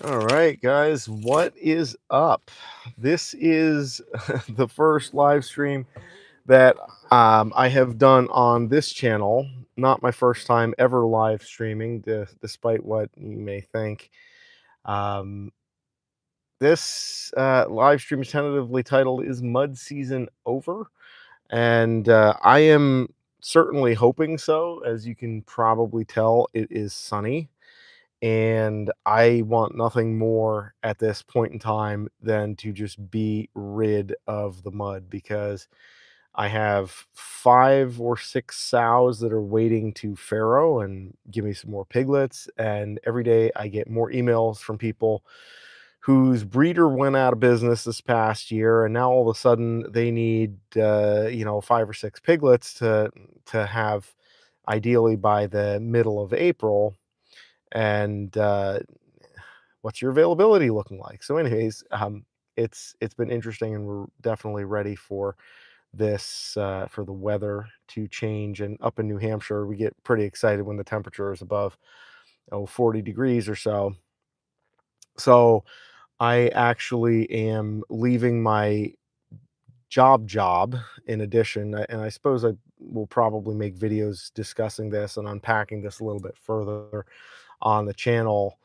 All right, guys, what is up? This is the first live stream that I have done on this channel. Not my first time ever live streaming, despite what you may think. Um, this live stream is tentatively titled "Is Mud Season Over?" and I am certainly hoping so. As you can probably tell, it is sunny and I want nothing more at this point in time than to just be rid of the mud because I have 5 or 6 sows that are waiting to farrow and give me some more piglets, and every day I get more emails from people whose breeder went out of business this past year, and now all of a sudden they need, 5 or 6 piglets to have ideally by the middle of April, and what's your availability looking like? So, anyways, it's been interesting, and we're definitely ready for this for the weather to change. And up in New Hampshire, we get pretty excited when the temperature is above 40 degrees or so. So, I actually am leaving my job in addition, and I suppose I will probably make videos discussing this and unpacking this a little bit further on the channel,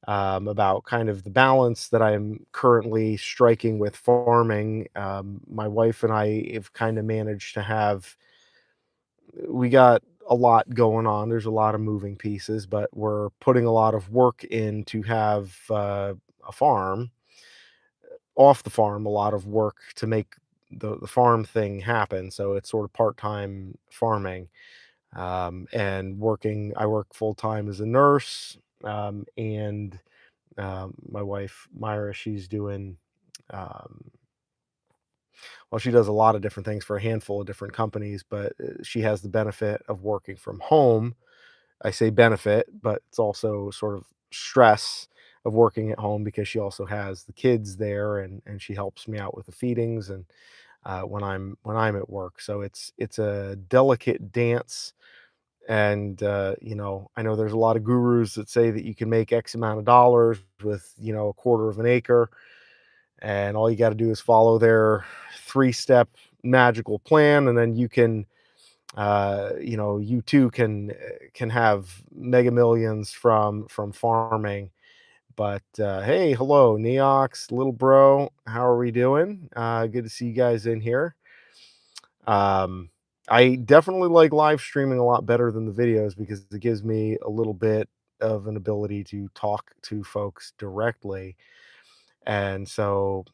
about kind of the balance that I'm currently striking with farming. My wife and I have kind of managed to have, we got a lot going on. There's a lot of moving pieces, but we're putting a lot of work in to have a farm, off the farm, a lot of work to make the farm thing happen. So it's sort of part time farming, and working. I work full time as a nurse, and my wife Myra, she's doing, um, well, she does a lot of different things for a handful of different companies, but she has the benefit of working from home. I say benefit, but it's also sort of stress of working at home because she also has the kids there, and she helps me out with the feedings and when I'm at work. So it's a delicate dance. And I know there's a lot of gurus that say that you can make X amount of dollars with, a quarter of an acre, and all you got to do is follow their 3-step magical plan, and then you can, you too can have mega millions from farming. But hey, hello Neox, little bro, how are we doing? Good to see you guys in here. um I definitely like live streaming a lot better than the videos because it gives me a little bit of an ability to talk to folks directly. And so,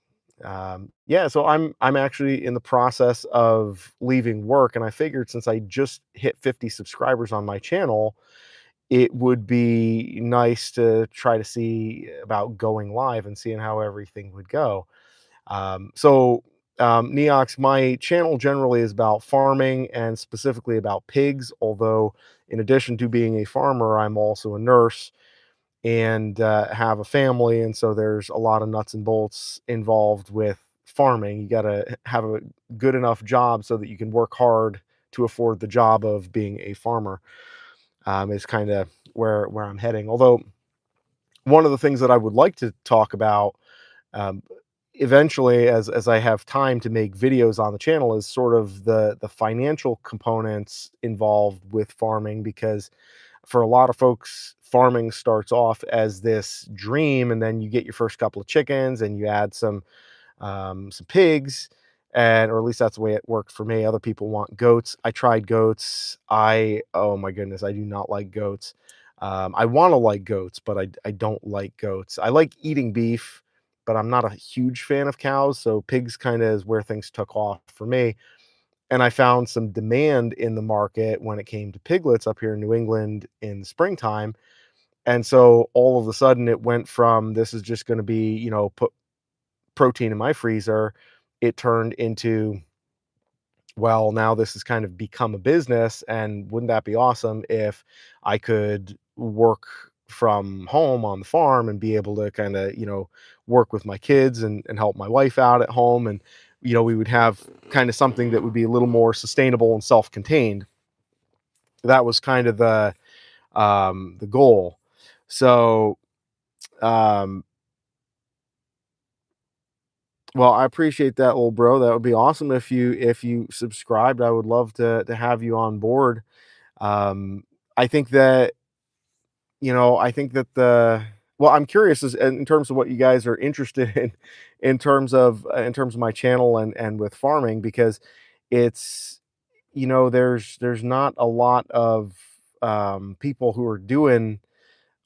yeah, so I'm actually in the process of leaving work, and I figured since I just hit 50 subscribers on my channel, it would be nice to try to see about going live and seeing how everything would go. Neox, my channel generally is about farming and specifically about pigs, although in addition to being a farmer, I'm also a nurse and have a family, and so there's a lot of nuts and bolts involved with farming. You got to have a good enough job so that you can work hard to afford the job of being a farmer. Is kind of where I'm heading. Although one of the things that I would like to talk about, um, eventually, as I have time to make videos on the channel, is sort of the financial components involved with farming, because for a lot of folks, farming starts off as this dream, and then you get your first couple of chickens, and you add some pigs, and or at least that's the way it worked for me. Other people want goats. I tried goats. Oh my goodness, I do not like goats. I want to like goats, but I don't like goats. I like eating beef, but I'm not a huge fan of cows. So pigs kind of is where things took off for me. And I found some demand in the market when it came to piglets up here in New England in the springtime. And so all of a sudden it went from this is just going to be, put protein in my freezer. It turned into, well, now this has kind of become a business. And wouldn't that be awesome if I could work from home on the farm and be able to kind of, work with my kids and help my wife out at home. And, we would have kind of something that would be a little more sustainable and self-contained. That was kind of the goal. So, um, Well, I appreciate that, little bro. That would be awesome if you subscribed. I would love to have you on board. Um, I think that I think that the well, I'm curious as in terms of what you guys are interested in terms of my channel and with farming because it's there's not a lot of people who are doing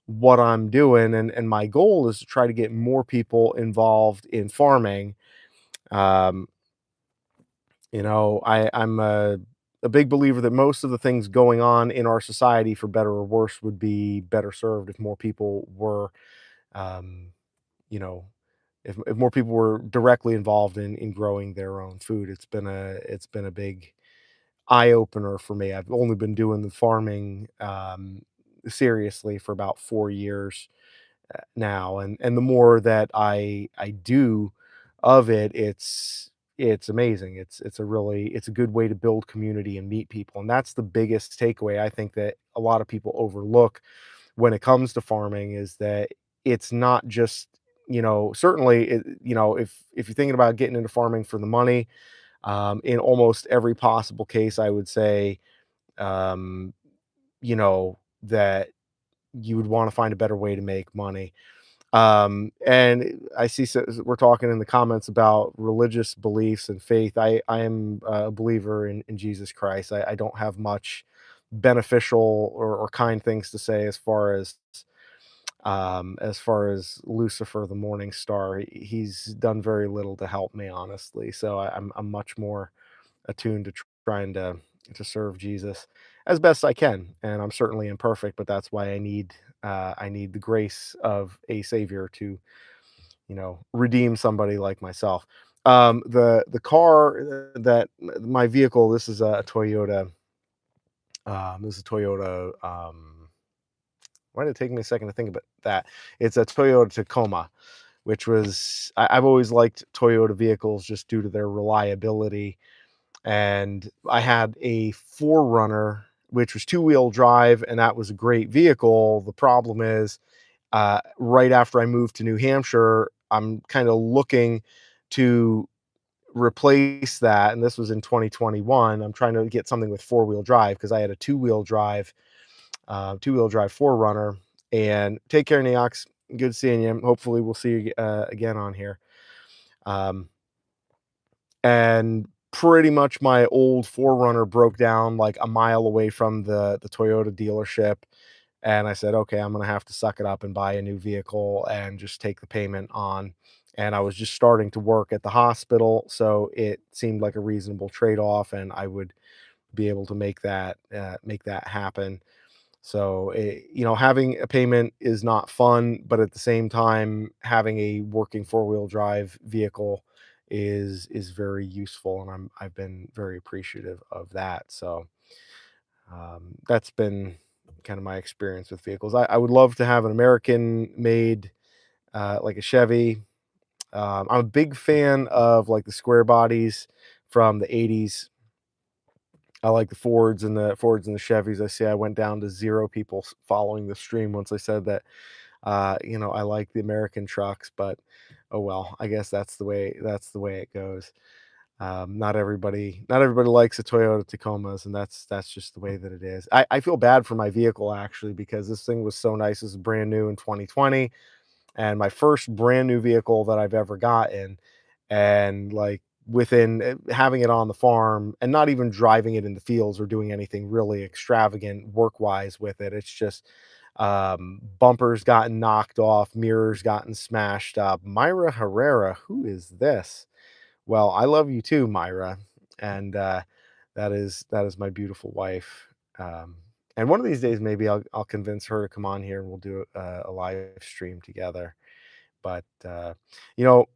what I'm doing, and my goal is to try to get more people involved in farming. Um, I'm a big believer that most of the things going on in our society, for better or worse, would be better served if more people were, um, you know, if more people were directly involved in growing their own food. It's been a big eye opener for me. I've only been doing the farming seriously for about 4 years now, and the more that I do of it, it's amazing. It's a good way to build community and meet people, and that's the biggest takeaway I think that a lot of people overlook when it comes to farming is that it's not just certainly if you're thinking about getting into farming for the money, in almost every possible case, I would say um, that you would want to find a better way to make money. And I see we're talking in the comments about religious beliefs and faith. I am a believer in Jesus Christ. I don't have much beneficial or kind things to say as far as Lucifer, the morning star. He's done very little to help me, honestly. So I'm much more attuned to trying to serve Jesus as best I can, and I'm certainly imperfect, but that's why I need the grace of a savior to redeem somebody like myself. The car that my vehicle, this is a Toyota. This is a Toyota. Why did it take me a second to think about that? It's a Toyota Tacoma, which I've always liked Toyota vehicles just due to their reliability. And I had a 4Runner, which was two-wheel drive, and that was a great vehicle. The problem is, right after I moved to New Hampshire, I'm kind of looking to replace that, and this was in 2021. I'm trying to get something with four-wheel drive because I had a two-wheel drive 4Runner. And take care, Neox. Good seeing you. Hopefully, we'll see you again on here. Um, and pretty much my old 4Runner broke down like a mile away from the Toyota dealership, and I said, "Okay, I'm gonna have to suck it up and buy a new vehicle and just take the payment on." And I was just starting to work at the hospital, so it seemed like a reasonable trade-off, and I would be able to make that happen. So, having a payment is not fun, but at the same time, having a working four-wheel drive vehicle is very useful, and I've been very appreciative of that. So, that's been kind of my experience with vehicles. I would love to have an American-made, like a Chevy. I'm a big fan of like the square bodies from the '80s. I like the Fords and the Chevys. I see I went down to 0 people following the stream once I said that. I like the American trucks, but oh well, I guess that's the way it goes. Not everybody likes the Toyota Tacomas, and that's just the way that it is. I feel bad for my vehicle actually because this thing was so nice. It was brand new in 2020, and my first brand new vehicle that I've ever gotten. And like within having it on the farm and not even driving it in the fields or doing anything really extravagant work wise with it, it's just bumpers gotten knocked off, mirrors gotten smashed up. Myra Herrera, who is this? Well, I love you too, Myra, and that is my beautiful wife. Um, and one of these days, maybe I'll convince her to come on here and we'll do a live stream together. But you know,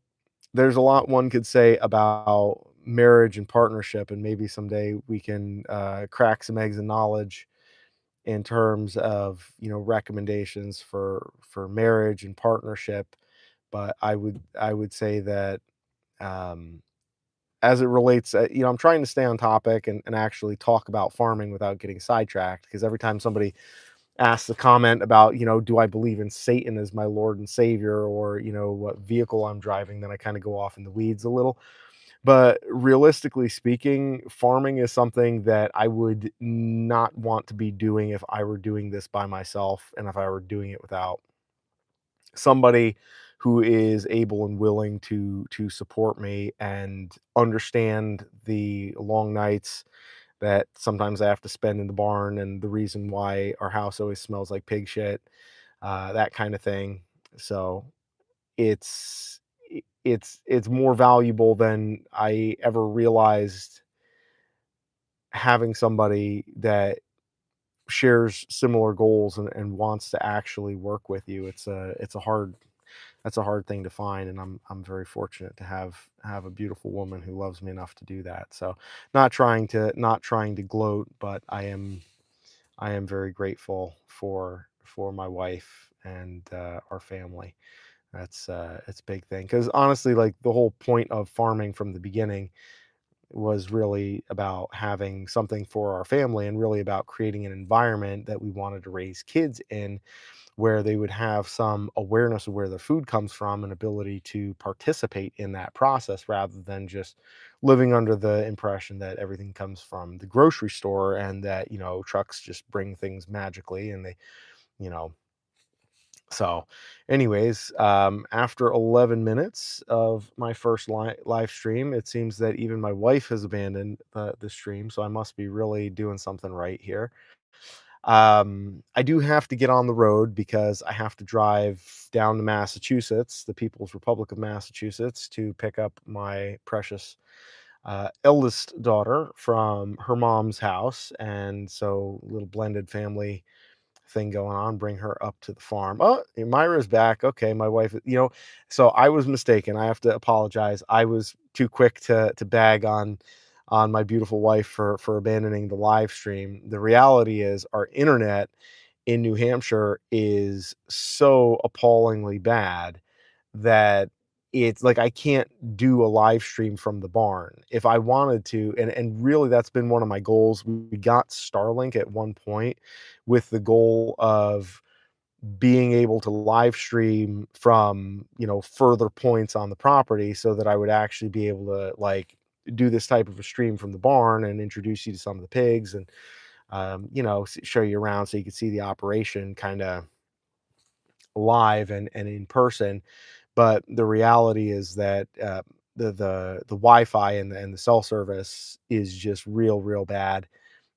there's a lot one could say about marriage and partnership, and maybe someday we can crack some eggs of knowledge in terms of recommendations for marriage and partnership. But I would say that um, as it relates, I'm trying to stay on topic and actually talk about farming without getting sidetracked because every time somebody asked the comment about, do I believe in Satan as my Lord and Savior, or, what vehicle I'm driving, then I kind of go off in the weeds a little. But realistically speaking, farming is something that I would not want to be doing if I were doing this by myself, and if I were doing it without somebody who is able and willing to support me and understand the long nights that sometimes I have to spend in the barn, and the reason why our house always smells like pig shit, that kind of thing. So it's more valuable than I ever realized, having somebody that shares similar goals and wants to actually work with you. It's a hard That's a hard thing to find, and I'm very fortunate to have a beautiful woman who loves me enough to do that. So, not trying to gloat, but I am very grateful for my wife and our family. It's a big thing, because honestly, like, the whole point of farming from the beginning was really about having something for our family, and really about creating an environment that we wanted to raise kids in, where they would have some awareness of where their food comes from, and ability to participate in that process, rather than just living under the impression that everything comes from the grocery store, and that, trucks just bring things magically, and they, you know, so, anyways, after 11 minutes of my first live stream, it seems that even my wife has abandoned the stream. So I must be really doing something right here. I do have to get on the road, because I have to drive down to Massachusetts, the People's Republic of Massachusetts, to pick up my precious eldest daughter from her mom's house. And so, little blended family thing going on, bring her up to the farm. Oh, Myra's back. Okay, my wife, so I was mistaken. I have to apologize. I was too quick to bag on my beautiful wife for abandoning the live stream. The reality is, our internet in New Hampshire is so appallingly bad that it's like I can't do a live stream from the barn if I wanted to. And really, that's been one of my goals. We got Starlink at one point, with the goal of being able to live stream from, further points on the property, so that I would actually be able to, like, do this type of a stream from the barn and introduce you to some of the pigs, and show you around, so you can see the operation kind of live and in person. But the reality is that the Wi-Fi and the cell service is just real bad.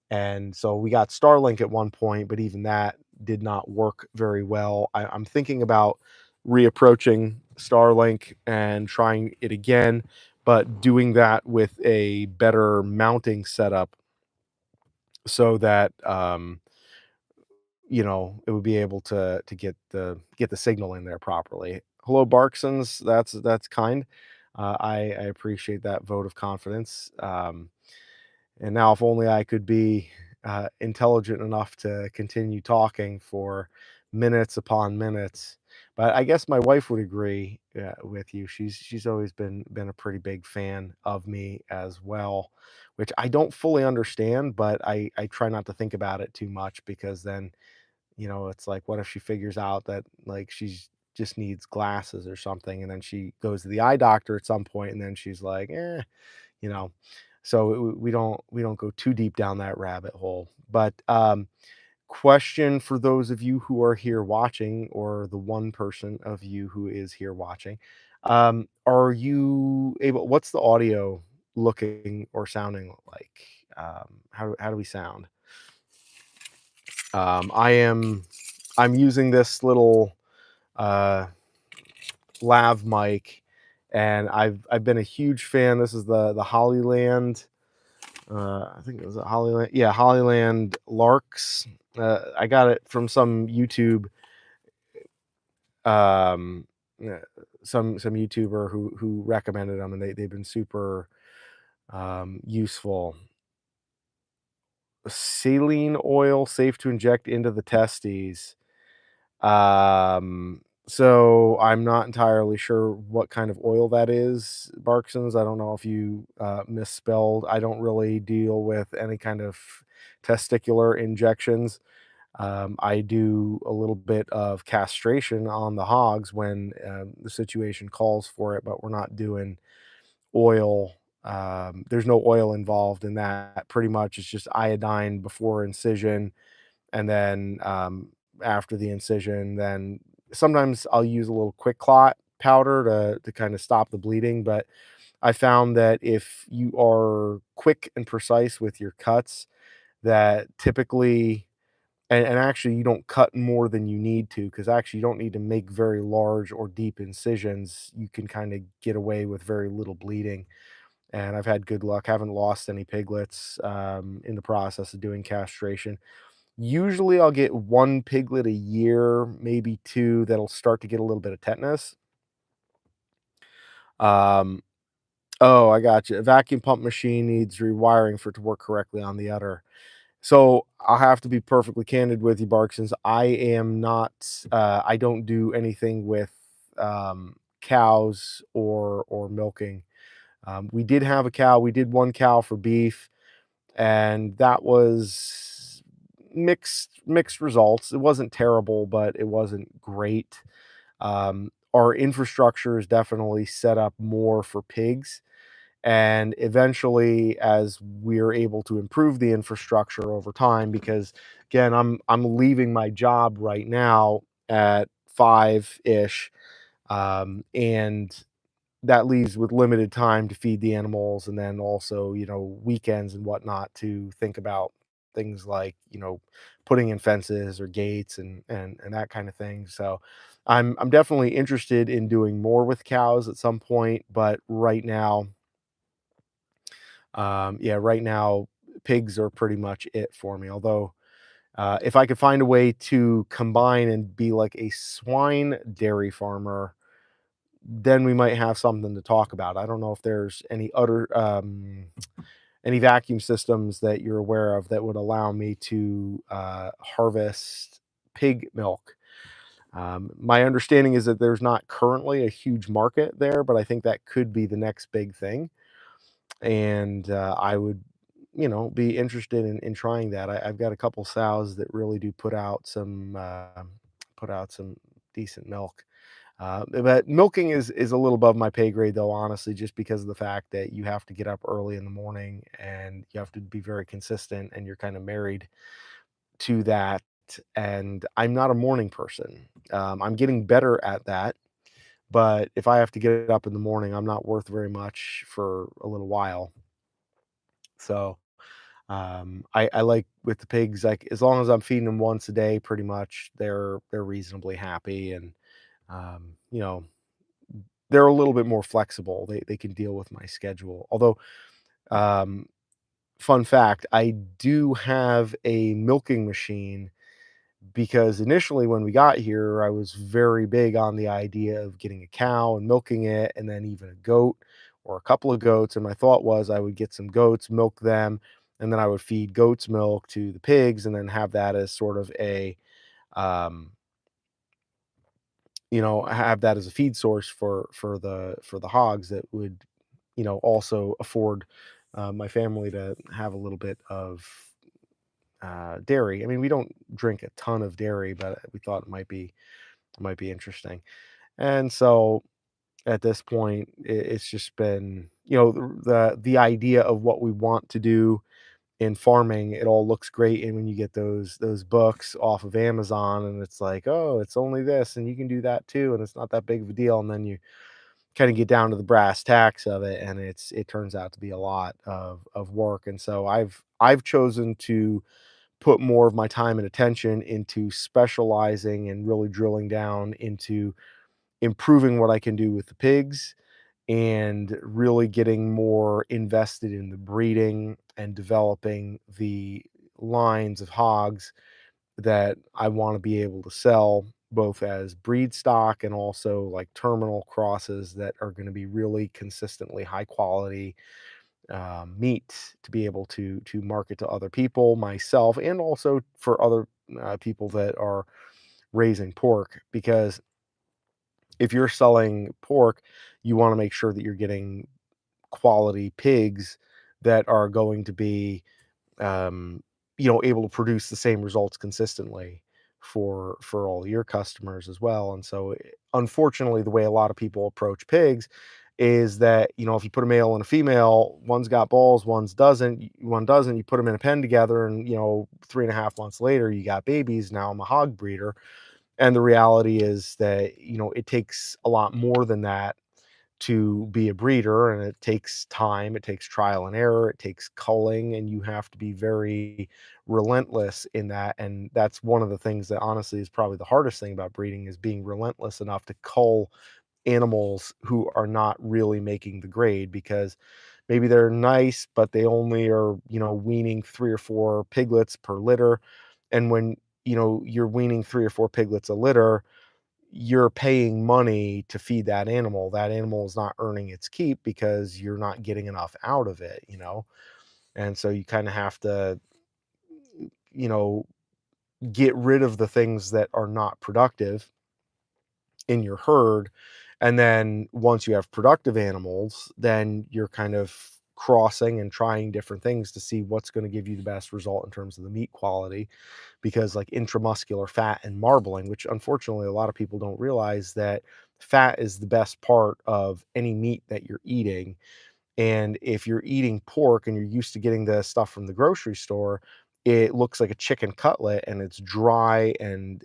And so we got Starlink at one point, but even that did not work very well. I'm thinking about reapproaching Starlink and trying it again, but doing that with a better mounting setup, so that it would be able to get the signal in there properly. Hello, Barksons. That's kind. I appreciate that vote of confidence. And now, if only I could be intelligent enough to continue talking for minutes upon minutes. But I guess my wife would agree with you. She's always been a pretty big fan of me as well, which I don't fully understand, but I try not to think about it too much, because then, it's like, what if she figures out that, like, she's just needs glasses or something, and then she goes to the eye doctor at some point, and then she's like, you know. So we don't go too deep down that rabbit hole. But question for those of you who are here watching, or the one person of you who is here watching, are you able? What's the audio looking or sounding like? How do we sound? I'm using this little uh, lav mic, and I've been a huge fan. This is the Hollyland. I think it was a Hollyland. Yeah, Hollyland Larks. I got it from some YouTube, um, uh, some YouTuber who recommended them, and they've been super useful. Saline oil, safe to inject into the testes. So I'm not entirely sure what kind of oil that is, Barksons. I don't know if you misspelled. I don't really deal with any kind of testicular injections. I do a little bit of castration on the hogs when the situation calls for it, but we're not doing oil. There's no oil involved in that. Pretty much, it's just iodine before incision, and then after the incision, then sometimes I'll use a little quick clot powder to kind of stop the bleeding. But I found that if you are quick and precise with your cuts, that typically and actually you don't cut more than you need to, because actually you don't need to make very large or deep incisions. You can kind of get away with very little bleeding. And I've had good luck, haven't lost any piglets in the process of doing castration. Usually I'll get one piglet a year, maybe two, that'll start to get a little bit of tetanus. Um, oh, I got you. A vacuum pump machine needs rewiring for it to work correctly on the udder. So I'll have to be perfectly candid with you, Bark, since I am not, I don't do anything with cows or milking. We did have a cow. We did one cow for beef, and that was mixed results. It wasn't terrible, but it wasn't great. Our infrastructure is definitely set up more for pigs, and eventually, as we're able to improve the infrastructure over time, because again, I'm leaving my job right now at 5-ish, and that leaves with limited time to feed the animals, and then also, weekends and whatnot to think about things like, putting in fences or gates and that kind of thing. So I'm definitely interested in doing more with cows at some point, but right now, yeah, right now, pigs are pretty much it for me. Although, if I could find a way to combine and be like a swine dairy farmer, then we might have something to talk about. I don't know if there's any vacuum systems that you're aware of that would allow me to harvest pig milk. My understanding is that there's not currently a huge market there, but I think that could be the next big thing, and I would, be interested in trying that. I've got a couple sows that really do put out some decent milk. But milking is a little above my pay grade, though, honestly, just because of the fact that you have to get up early in the morning and you have to be very consistent, and you're kind of married to that. And I'm not a morning person. I'm getting better at that, but if I have to get up in the morning, I'm not worth very much for a little while. So I like with the pigs, like as long as I'm feeding them once a day, pretty much they're reasonably happy, and you know they're a little bit more flexible. They can deal with my schedule. Although, um, fun fact, I do have a milking machine, because initially when we got here, I was very big on the idea of getting a cow and milking it, and then even a goat or a couple of goats. And my thought was I would get some goats, milk them, and then I would feed goat's milk to the pigs, and then have that as sort of um, have that as a feed source for the hogs that would, also afford my family to have a little bit of dairy. I mean, we don't drink a ton of dairy, but we thought it might be interesting. And so at this point, it's just been, the idea of what we want to do in farming. It all looks great, and when you get those books off of Amazon, and it's like, oh, it's only this, and you can do that too, and it's not that big of a deal, and then you kind of get down to the brass tacks of it, and it turns out to be a lot of work. And so I've chosen to put more of my time and attention into specializing and really drilling down into improving what I can do with the pigs, and really getting more invested in the breeding and developing the lines of hogs that I want to be able to sell, both as breed stock and also like terminal crosses that are going to be really consistently high quality meat, to be able to market to other people, myself, and also for other people that are raising pork. Because if you're selling pork, you want to make sure that you're getting quality pigs that are going to be um, able to produce the same results consistently for all your customers as well. And so, unfortunately, the way a lot of people approach pigs is that, if you put a male and a female, one's got balls, one doesn't, you put them in a pen together, and 3.5 months later you got babies. Now I'm a hog breeder. And the reality is that, it takes a lot more than that to be a breeder, and it takes time, it takes trial and error, it takes culling, and you have to be very relentless in that. And that's one of the things that honestly is probably the hardest thing about breeding, is being relentless enough to cull animals who are not really making the grade, because maybe they're nice, but they only are, weaning 3 or 4 piglets per litter. And when, you're weaning 3 or 4 piglets a litter, you're paying money to feed that animal. That animal is not earning its keep because you're not getting enough out of it. And so you kind of have to, you know, get rid of the things that are not productive in your herd. And then once you have productive animals, then you're kind of crossing and trying different things to see what's going to give you the best result in terms of the meat quality. Because like intramuscular fat and marbling, which unfortunately a lot of people don't realize, that fat is the best part of any meat that you're eating. And if you're eating pork and you're used to getting the stuff from the grocery store, it looks like a chicken cutlet and it's dry and,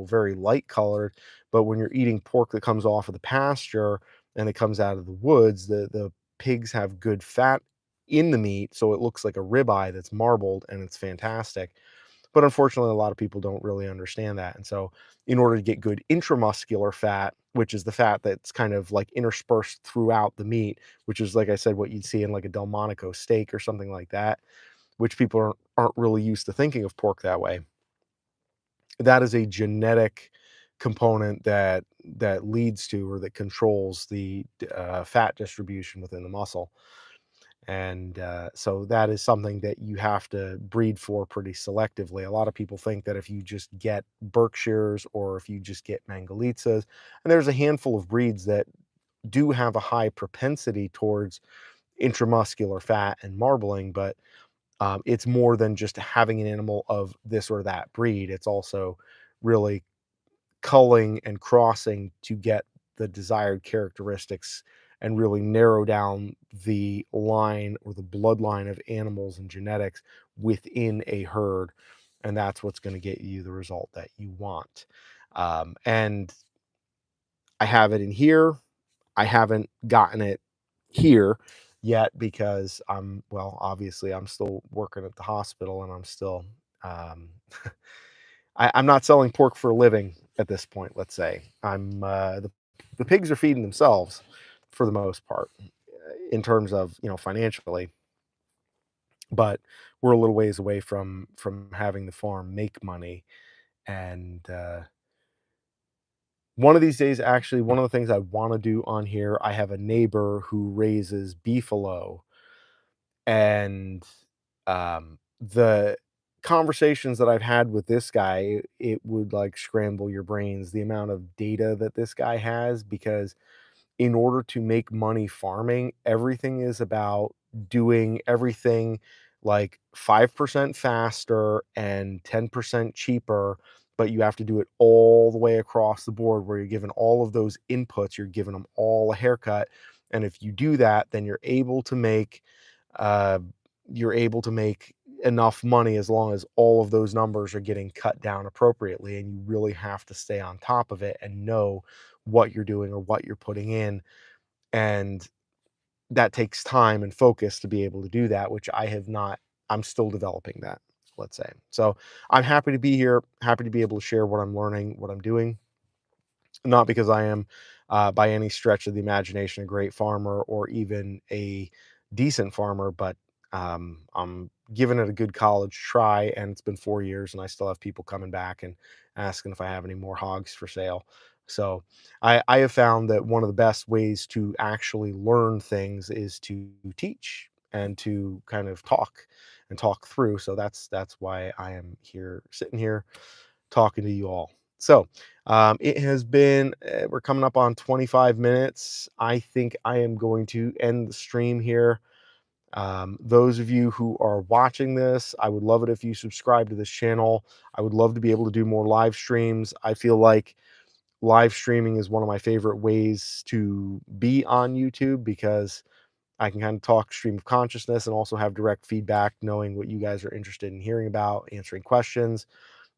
very light colored. But when you're eating pork that comes off of the pasture and it comes out of the woods, the pigs have good fat in the meat. So it looks like a ribeye that's marbled, and it's fantastic. But unfortunately, a lot of people don't really understand that. And so, in order to get good intramuscular fat, which is the fat that's kind of like interspersed throughout the meat, which is, like I said, what you'd see in like a Delmonico steak or something like that, which people aren't really used to thinking of pork that way. That is a genetic component that leads to, or that controls the fat distribution within the muscle. And so that is something that you have to breed for pretty selectively. A lot of people think that if you just get Berkshires or if you just get Mangalitsa's, and there's a handful of breeds that do have a high propensity towards intramuscular fat and marbling, but it's more than just having an animal of this or that breed. It's also really culling and crossing to get the desired characteristics and really narrow down the line or the bloodline of animals and genetics within a herd. And that's what's going to get you the result that you want. And I have it in here. I haven't gotten it here yet because obviously I'm still working at the hospital, and I'm still, um, I'm not selling pork for a living at this point. Let's say the pigs are feeding themselves for the most part, in terms of, financially, but we're a little ways away from having the farm make money. And one of these days, actually, one of the things I want to do on here, I have a neighbor who raises beefalo. And the conversations that I've had with this guy, it would like scramble your brains, the amount of data that this guy has. Because in order to make money farming, everything is about doing everything like 5% faster and 10% cheaper, but you have to do it all the way across the board, where you're given all of those inputs, you're giving them all a haircut. And if you do that, then uh, you're able to make enough money, as long as all of those numbers are getting cut down appropriately. And you really have to stay on top of it and know what you're doing or what you're putting in. And that takes time and focus to be able to do that, which I have not. I'm still developing that, let's say. So I'm happy to be here, happy to be able to share what I'm learning, what I'm doing. Not because I am, by any stretch of the imagination, a great farmer or even a decent farmer, but I'm giving it a good college try, and it's been 4 years, and I still have people coming back and asking if I have any more hogs for sale. So I have found that one of the best ways to actually learn things is to teach and to kind of talk through. So that's why I am here, sitting here talking to you all. So, it has been, we're coming up on 25 minutes. I think I am going to end the stream here. Those of you who are watching this, I would love it if you subscribe to this channel. I would love to be able to do more live streams. I feel like live streaming is one of my favorite ways to be on YouTube because I can kind of talk stream of consciousness and also have direct feedback, knowing what you guys are interested in hearing about, answering questions.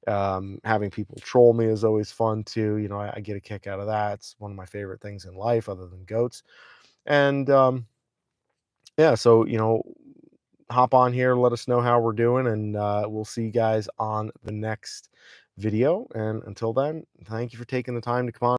Having people troll me is always fun too. You know, I get a kick out of that. It's one of my favorite things in life other than goats. And yeah, so, hop on here, let us know how we're doing, and we'll see you guys on the next video. And until then, thank you for taking the time to come on.